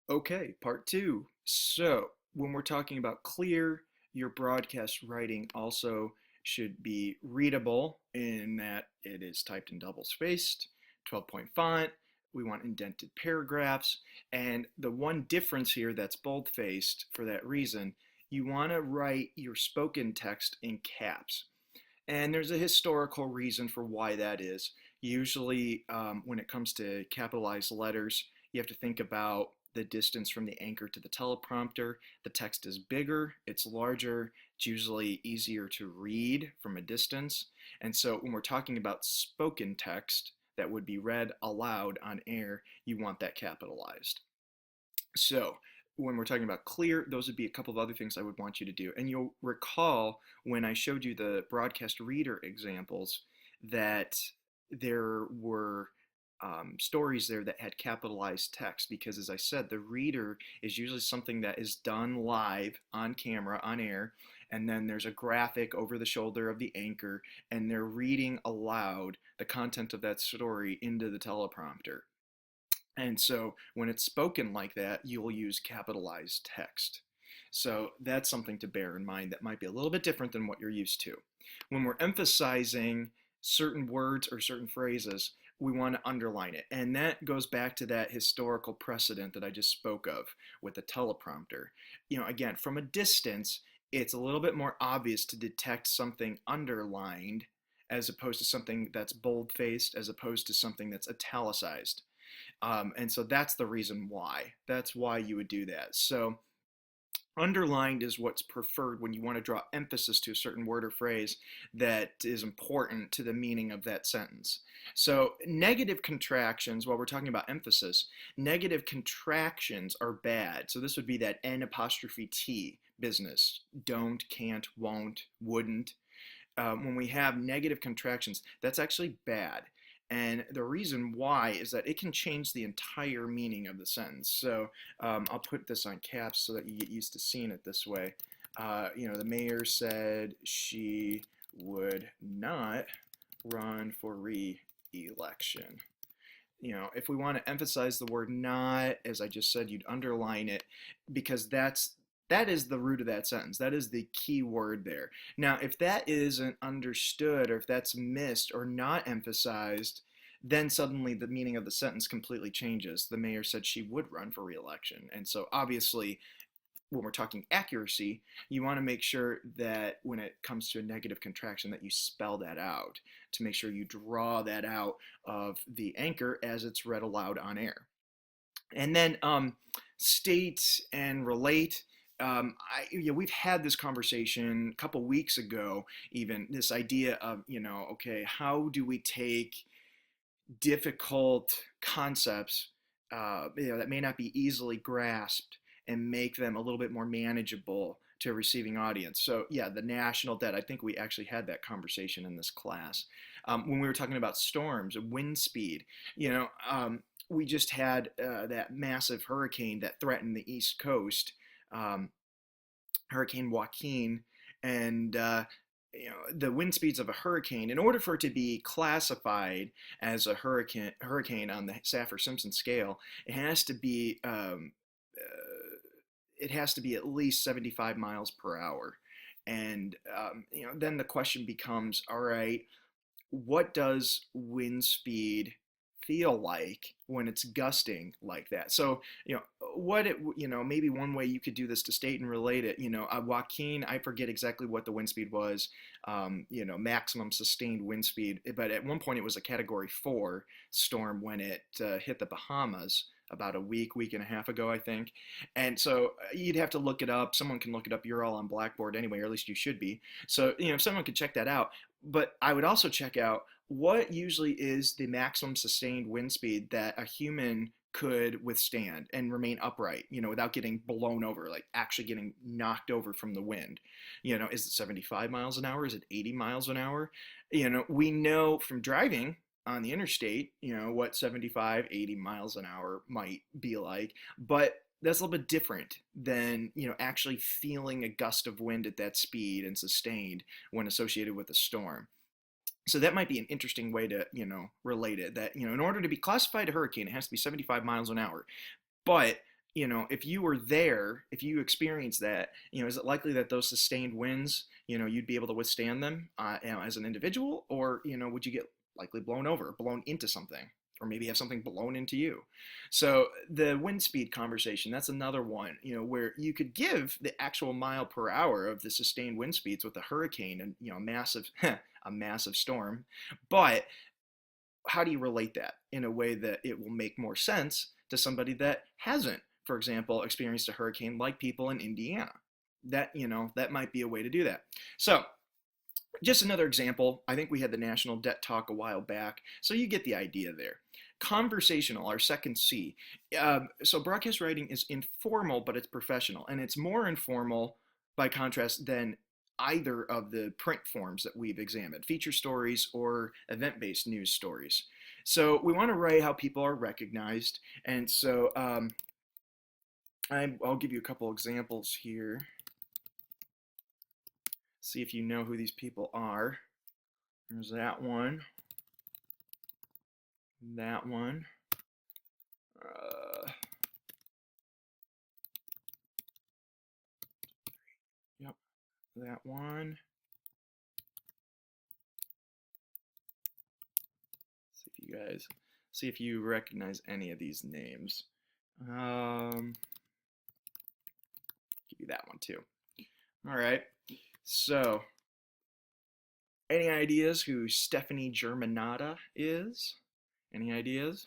Okay, part two. So, when we're talking about clear, your broadcast writing also should be readable in that it is typed in double spaced, 12-point font. We want indented paragraphs. And the one difference here that's bold faced for that reason, you want to write your spoken text in caps. And there's a historical reason for why that is. Usually, when it comes to capitalized letters, you have to think about the distance from the anchor to the teleprompter. The text is bigger, it's larger, it's usually easier to read from a distance. And so, when we're talking about spoken text that would be read aloud on air, you want that capitalized. So, when we're talking about clear, those would be a couple of other things I would want you to do. And you'll recall when I showed you the broadcast reader examples that there were stories there that had capitalized text because, as I said, the reader is usually something that is done live on camera, on air, and then there's a graphic over the shoulder of the anchor, and they're reading aloud the content of that story into the teleprompter. And so when it's spoken like that, you'll use capitalized text. So that's something to bear in mind that might be a little bit different than what you're used to. When we're emphasizing certain words or certain phrases, we want to underline it. And that goes back to that historical precedent that I just spoke of with the teleprompter. Again, from a distance, it's a little bit more obvious to detect something underlined as opposed to something that's bold faced, as opposed to something that's italicized. And so that's the reason why. That's why you would do that. So underlined is what's preferred when you want to draw emphasis to a certain word or phrase that is important to the meaning of that sentence. So negative contractions, while we're talking about emphasis, negative contractions are bad. So this would be that N apostrophe T business. Don't, can't, won't, wouldn't. When we have negative contractions, that's actually bad. And the reason why is that it can change the entire meaning of the sentence. So I'll put this on caps so that you get used to seeing it this way. The mayor said she would not run for re-election. If we want to emphasize the word not, as I just said, you'd underline it because that is the root of that sentence. That is the key word there. Now, if that isn't understood or if that's missed or not emphasized, then suddenly the meaning of the sentence completely changes. The mayor said she would run for reelection. And so obviously, when we're talking accuracy, you want to make sure that when it comes to a negative contraction that you spell that out to make sure you draw that out of the anchor as it's read aloud on air. And then state and relate. We've had this conversation a couple weeks ago, even this idea of, okay, how do we take difficult concepts that may not be easily grasped and make them a little bit more manageable to a receiving audience. So yeah, the national debt, I think we actually had that conversation in this class. When we were talking about storms, wind speed, we just had that massive hurricane that threatened the East Coast, Hurricane Joaquin, and the wind speeds of a hurricane. In order for it to be classified as a hurricane on the Saffir-Simpson scale, it has to be at least 75 miles per hour. And then the question becomes, all right, what does wind speed feel like when it's gusting like that? So, maybe one way you could do this to state and relate it, Joaquin, I forget exactly what the wind speed was, maximum sustained wind speed, but at one point it was a category 4 storm when it hit the Bahamas about a week and a half ago, I think. And so you'd have to look it up. Someone can look it up. You're all on Blackboard anyway, or at least you should be. So, someone could check that out. But I would also check out what usually is the maximum sustained wind speed that a human could withstand and remain upright, without getting blown over, like actually getting knocked over from the wind. Is it 75 miles an hour? Is it 80 miles an hour? We know from driving on the interstate, what 75, 80 miles an hour might be like, but that's a little bit different than, actually feeling a gust of wind at that speed and sustained when associated with a storm. So that might be an interesting way to, relate it. That, in order to be classified a hurricane, it has to be 75 miles an hour. But if you were there, if you experienced that, is it likely that those sustained winds, you'd be able to withstand them, as an individual, or, would you get likely blown over, blown into something, or maybe have something blown into you? So the wind speed conversation, that's another one, where you could give the actual mile per hour of the sustained wind speeds with a hurricane and, a massive, a massive storm, but how do you relate that in a way that it will make more sense to somebody that hasn't, for example, experienced a hurricane like people in Indiana? That might be a way to do that. So just another example, I think we had the national debt talk a while back, so you get the idea there. Conversational, our second C. So broadcast writing is informal, but it's professional, and it's more informal by contrast than either of the print forms that we've examined, feature stories or event-based news stories. So we want to write how people are recognized, and so I'll give you a couple examples here. See if you know who these people are. There's that one. That one. Yep, that one. See if you recognize any of these names. Give you that one too. All right. So, any ideas who Stephanie Germanotta is? Any ideas?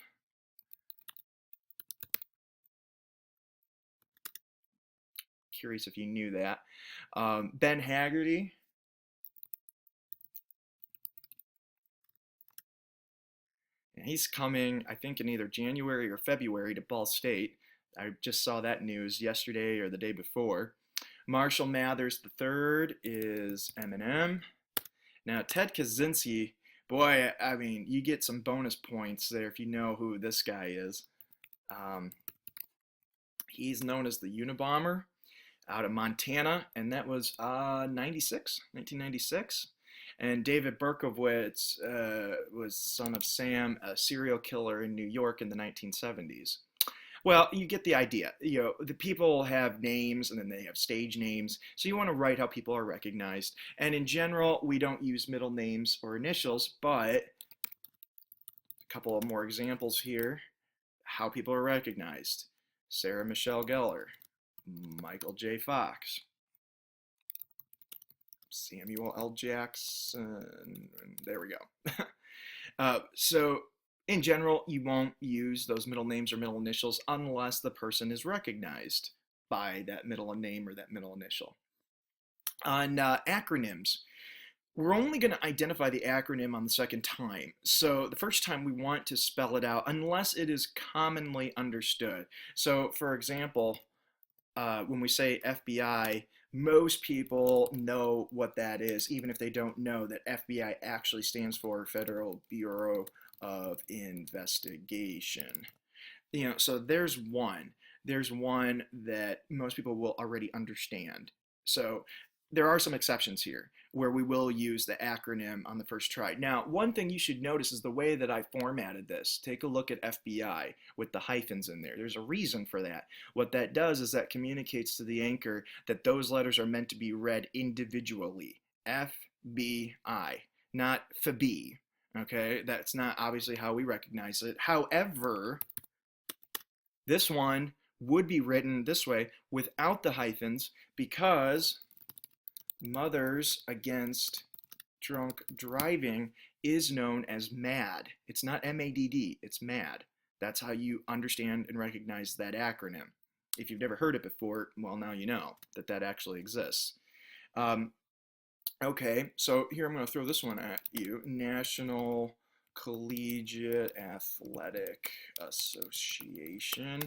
Curious if you knew that. Ben Haggerty. And he's coming, I think, in either January or February to Ball State. I just saw that news yesterday or the day before. Marshall Mathers III is Eminem. Now, Ted Kaczynski, boy, I mean, you get some bonus points there if you know who this guy is. He's known as the Unabomber out of Montana, and that was 1996. And David Berkowitz was son of Sam, a serial killer in New York in the 1970s. Well, you get the idea. The people have names and then they have stage names. So you want to write how people are recognized. And in general, we don't use middle names or initials, but a couple of more examples here. How people are recognized. Sarah Michelle Gellar, Michael J. Fox, Samuel L. Jackson. There we go. So in general, you won't use those middle names or middle initials unless the person is recognized by that middle name or that middle initial. On acronyms, we're only going to identify the acronym on the second time. So the first time we want to spell it out unless it is commonly understood. So for example, when we say FBI, most people know what that is, even if they don't know that FBI actually stands for Federal Bureau of Investigation. So there's one. There's one that most people will already understand. So there are some exceptions here where we will use the acronym on the first try. Now, one thing you should notice is the way that I formatted this. Take a look at FBI with the hyphens in there. There's a reason for that. What that does is that communicates to the anchor that those letters are meant to be read individually. FBI, not FB. Okay, that's not obviously how we recognize it. However, this one would be written this way without the hyphens because Mothers Against Drunk Driving is known as MADD. It's not MADD, it's MADD. That's how you understand and recognize that acronym. If you've never heard it before, well, now you know that that actually exists. Okay, so here I'm going to throw this one at you. National Collegiate Athletic Association.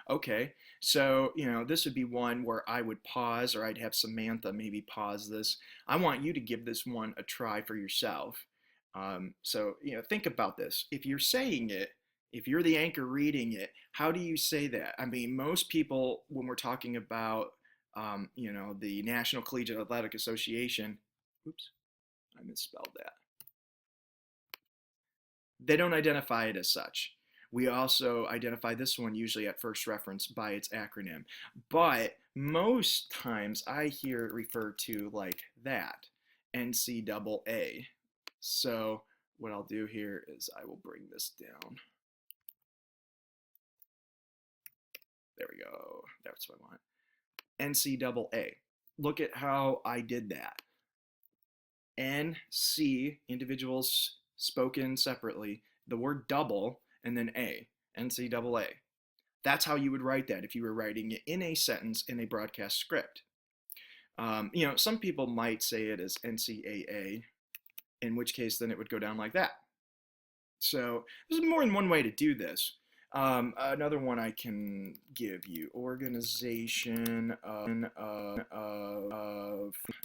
Okay, so, this would be one where I would pause, or I'd have Samantha maybe pause this. I want you to give this one a try for yourself. So, think about this. If you're saying it, if you're the anchor reading it, how do you say that? I mean, most people, when we're talking about, the National Collegiate Athletic Association, oops, I misspelled that. They don't identify it as such. We also identify this one usually at first reference by its acronym. But most times I hear it referred to like that, NCAA. So what I'll do here is I will bring this down. There we go. That's what I want. NCAA. Look at how I did that. NC, individuals spoken separately, the word double, and then A, NCAA. That's how you would write that if you were writing it in a sentence in a broadcast script. Some people might say it as NCAA, in which case then it would go down like that. So there's more than one way to do this. Another one I can give you, organization of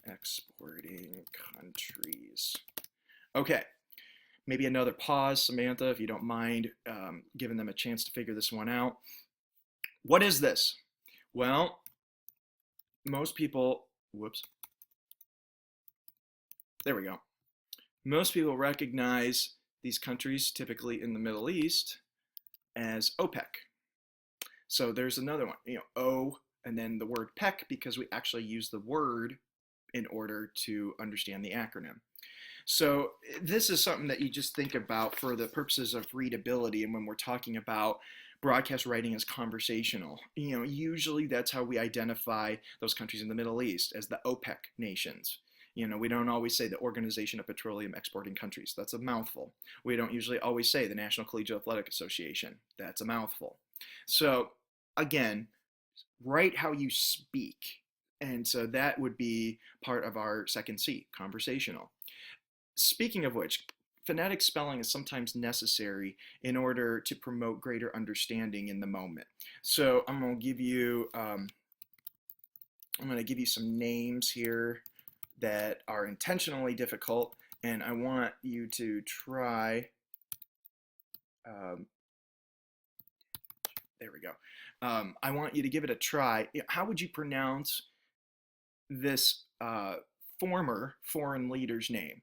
exporting countries. Okay, maybe another pause, Samantha, if you don't mind giving them a chance to figure this one out. What is this? Well, most people, whoops, there we go. Most people recognize these countries, typically in the Middle East, as OPEC. So there's another one, O and then the word PEC, because we actually use the word in order to understand the acronym. So this is something that you just think about for the purposes of readability, and when we're talking about broadcast writing as conversational. Usually that's how we identify those countries in the Middle East, as the OPEC nations. We don't always say the Organization of Petroleum Exporting Countries. That's a mouthful. We don't usually always say the National Collegiate Athletic Association. That's a mouthful. So again, write how you speak. And so that would be part of our second C, conversational. Speaking of which, phonetic spelling is sometimes necessary in order to promote greater understanding in the moment. So I'm going to give you some names here that are intentionally difficult, and I want you to try. There we go. I want you to give it a try. How would you pronounce this former foreign leader's name?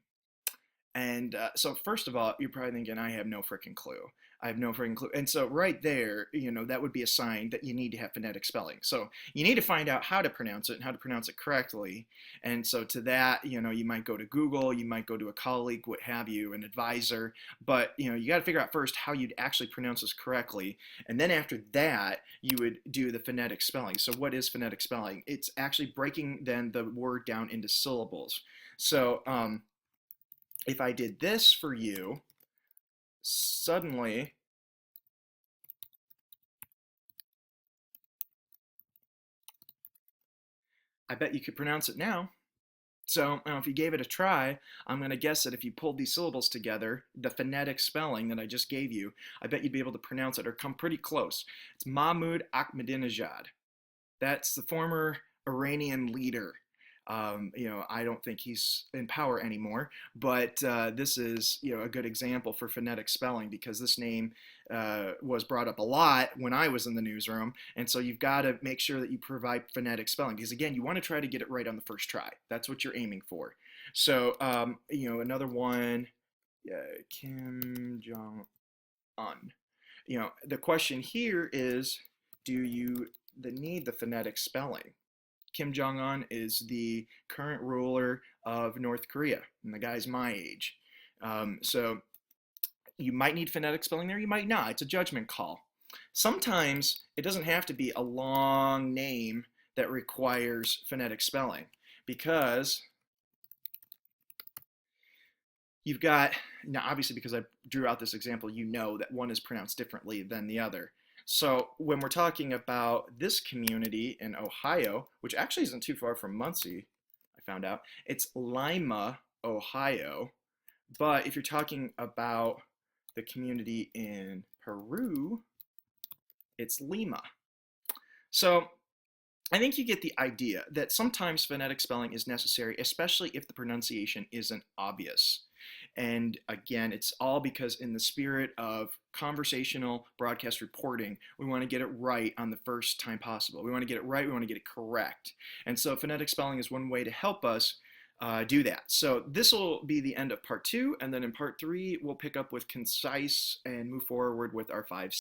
And so first of all, you're probably thinking, I have no freaking clue. I have no freaking clue. And so right there, that would be a sign that you need to have phonetic spelling. So you need to find out how to pronounce it and how to pronounce it correctly. And so to that, you might go to Google, you might go to a colleague, what have you, an advisor. But, you got to figure out first how you'd actually pronounce this correctly. And then after that, you would do the phonetic spelling. So what is phonetic spelling? It's actually breaking then the word down into syllables. So, if I did this for you, suddenly I bet you could pronounce it now. So if you gave it a try, I'm going to guess that if you pulled these syllables together, the phonetic spelling that I just gave you, I bet you'd be able to pronounce it or come pretty close. It's Mahmoud Ahmadinejad. That's the former Iranian leader. I don't think he's in power anymore, but this is, a good example for phonetic spelling, because this name was brought up a lot when I was in the newsroom, and so you've got to make sure that you provide phonetic spelling, because again, you want to try to get it right on the first try. That's what you're aiming for. So, another one, Kim Jong-un. The question here is, do you need the phonetic spelling? Kim Jong-un is the current ruler of North Korea, and the guy's my age. So you might need phonetic spelling there, you might not. It's a judgment call. Sometimes it doesn't have to be a long name that requires phonetic spelling, because you've got, now obviously because I drew out this example, that one is pronounced differently than the other. So when we're talking about this community in Ohio, which actually isn't too far from Muncie, I found out, it's Lima, Ohio. But if you're talking about the community in Peru, it's Lima. So I think you get the idea that sometimes phonetic spelling is necessary, especially if the pronunciation isn't obvious. And again, it's all because in the spirit of conversational broadcast reporting, we want to get it right on the first time possible. We want to get it right, we want to get it correct. And so phonetic spelling is one way to help us do that. So this will be the end of part 2, and then in part 3, we'll pick up with concise and move forward with our 5